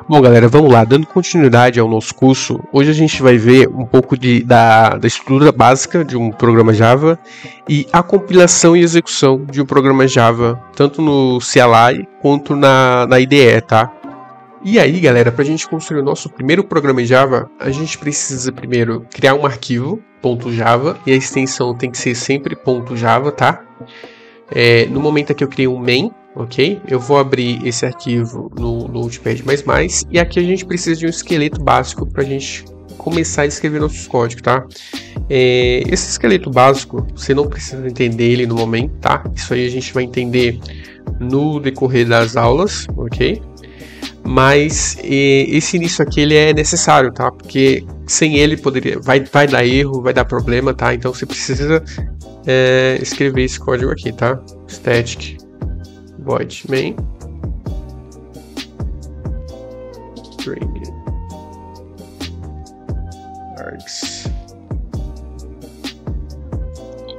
Bom, galera, vamos lá. Dando continuidade ao nosso curso, hoje a gente vai ver um pouco da estrutura básica de um programa Java e a compilação e execução de um programa Java, tanto no CLI quanto na IDE, tá? E aí, galera, para a gente construir o nosso primeiro programa em Java, a gente precisa primeiro criar um arquivo .java e a extensão tem que ser sempre .java, tá? No momento aqui eu criei um main, ok? Eu vou abrir esse arquivo no Notepad++, e aqui a gente precisa de um esqueleto básico para a gente começar a escrever nossos códigos, tá? Esse esqueleto básico, você não precisa entender ele no momento, tá? Isso aí a gente vai entender no decorrer das aulas, ok? Mas esse início aqui ele é necessário, tá? Porque sem ele vai dar erro, vai dar problema, tá? Então você precisa escrever esse código aqui, tá? Static void main string args.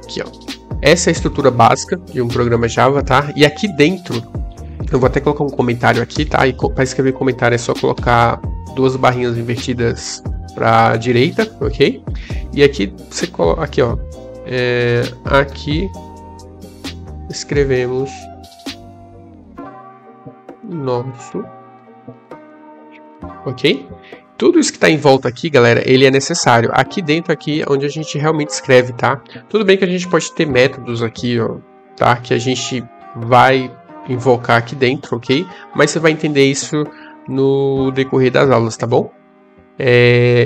Aqui, ó. Essa é a estrutura básica de um programa Java, tá? E aqui dentro eu vou até colocar um comentário aqui, tá? E para escrever comentário é só colocar duas barrinhas invertidas para a direita, ok? E aqui você coloca, aqui, ó, aqui escrevemos nosso, ok? Tudo isso que está em volta aqui, galera, ele é necessário. Aqui dentro, aqui, é onde a gente realmente escreve, tá? Tudo bem que a gente pode ter métodos aqui, ó, tá? Que a gente vai invocar aqui dentro, ok? Mas você vai entender isso no decorrer das aulas, tá bom?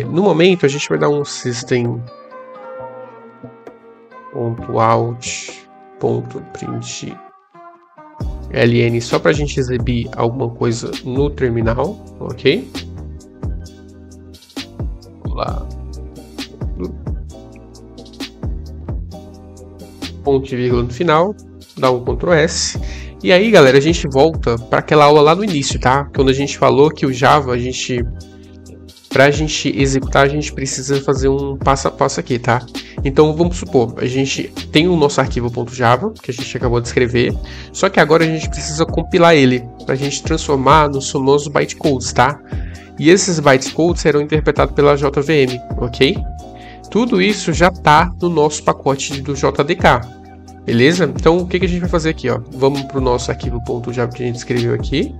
No momento a gente vai dar um system.out.println só para a gente exibir alguma coisa no terminal, ok? Vamos lá. Ponto e vírgula no final, dá um Ctrl S. E aí, galera, a gente volta para aquela aula lá no início, tá? Quando a gente falou que o Java, para a gente executar, a gente precisa fazer um passo a passo aqui, tá? Então, vamos supor, a gente tem o nosso arquivo .java, que a gente acabou de escrever, só que agora a gente precisa compilar ele, para a gente transformar nos famosos bytecodes, tá? E esses bytecodes serão interpretados pela JVM, ok? Tudo isso já está no nosso pacote do JDK. Beleza? Então o que a gente vai fazer aqui, ó? Vamos para o nosso arquivo .java que a gente escreveu aqui.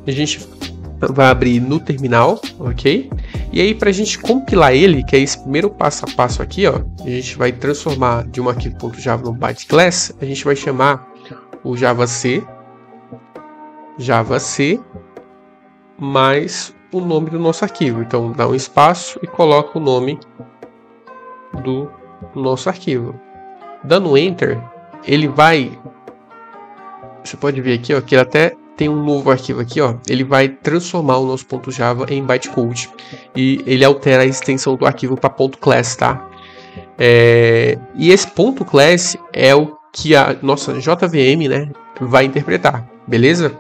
A gente vai abrir no terminal, ok? E aí para a gente compilar ele, que é esse primeiro passo a passo aqui, ó, a gente vai transformar de um arquivo .java no byte class. A gente vai chamar o javac mais o nome do nosso arquivo. Então dá um espaço e coloca o nome do nosso arquivo. Dando Enter, ele vai, você pode ver aqui, ó, que ele até tem um novo arquivo aqui, ó, ele vai transformar o nosso .java em bytecode e ele altera a extensão do arquivo para .class, tá? E esse .class é o que a nossa JVM, né, vai interpretar, beleza?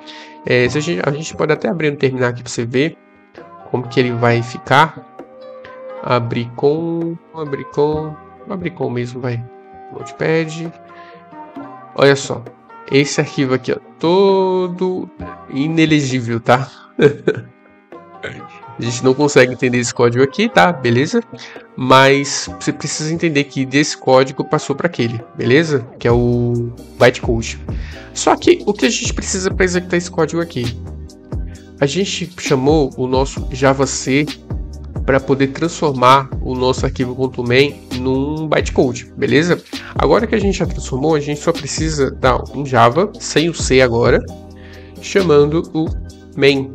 A gente pode até abrir no terminal aqui para você ver como que ele vai ficar. Abrir com mesmo, vai. Notepad. Olha só, esse arquivo aqui, ó, todo inelegível, tá? A gente não consegue entender esse código aqui, tá? Beleza? Mas você precisa entender que desse código passou para aquele, beleza? Que é o bytecode. Só que o que a gente precisa para executar esse código aqui? A gente chamou o nosso javac para poder transformar o nosso arquivo .main num bytecode, beleza? Agora que a gente já transformou, a gente só precisa dar um Java, sem o C agora, chamando o main.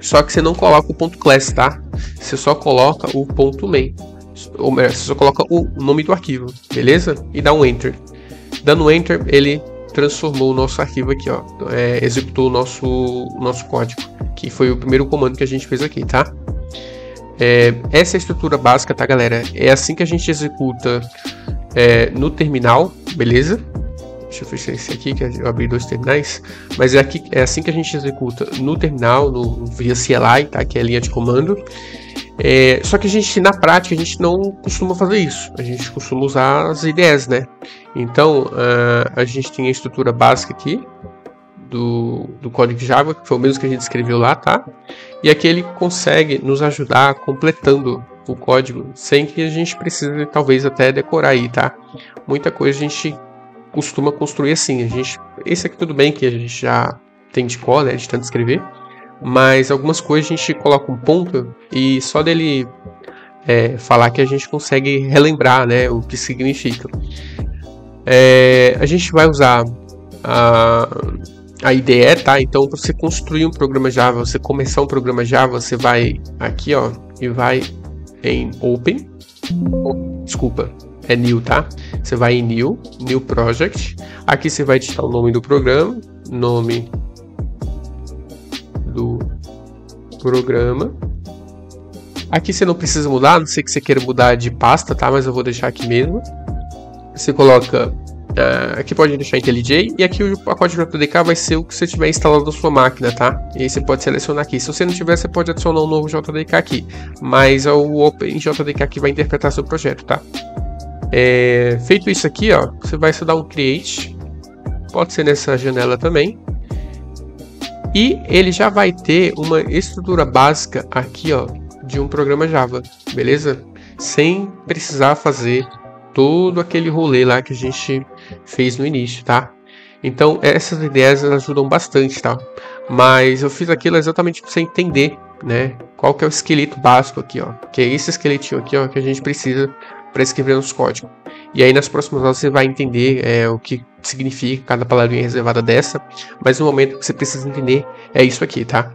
Só que você não coloca o .class, tá? Você só coloca o .main. Ou melhor, você só coloca o nome do arquivo, beleza? E dá um Enter. Dando Enter, ele transformou o nosso arquivo aqui, ó. Executou o nosso código, que foi o primeiro comando que a gente fez aqui, tá? Essa é a estrutura básica, tá, galera? É assim que a gente executa no terminal, beleza? Deixa eu fechar esse aqui, que eu abri dois terminais. Mas é assim que a gente executa no terminal, via CLI, tá? Que é a linha de comando. Só que na prática, a gente não costuma fazer isso. A gente costuma usar as IDEs, né? Então, a gente tem a estrutura básica aqui do código Java, que foi o mesmo que a gente escreveu lá, tá? E aqui ele consegue nos ajudar completando o código sem que a gente precise talvez até decorar aí, tá? Muita coisa a gente costuma construir assim. Esse aqui tudo bem que a gente já tem de cor, né, de tanto escrever, mas algumas coisas a gente coloca um ponto e só dele falar que a gente consegue relembrar, né, o que significa. A gente vai usar a IDE, tá? Então, para você construir um programa Java, você começar um programa Java, você vai aqui, ó, e vai em Open. Desculpa, é New, tá? Você vai em New Project. Aqui você vai digitar o nome do programa, nome do programa. Aqui você não precisa mudar, a não ser que você queira mudar de pasta, tá? Mas eu vou deixar aqui mesmo. Você coloca... aqui pode deixar IntelliJ, e aqui o pacote de JDK vai ser o que você tiver instalado na sua máquina, tá? E aí você pode selecionar aqui. Se você não tiver, você pode adicionar um novo JDK aqui. Mas o OpenJDK aqui vai interpretar seu projeto, tá? Feito isso aqui, ó, você vai dar um Create. Pode ser nessa janela também. E ele já vai ter uma estrutura básica aqui, ó, de um programa Java, beleza? Sem precisar fazer todo aquele rolê lá que a gente fez no início, tá? Então essas ideias ajudam bastante, tá? Mas eu fiz aquilo exatamente para você entender, né? Qual que é o esqueleto básico aqui, ó? Que é esse esqueletinho aqui, ó, que a gente precisa para escrever nos códigos. E aí nas próximas aulas você vai entender o que significa cada palavrinha reservada dessa. Mas no momento que você precisa entender é isso aqui, tá?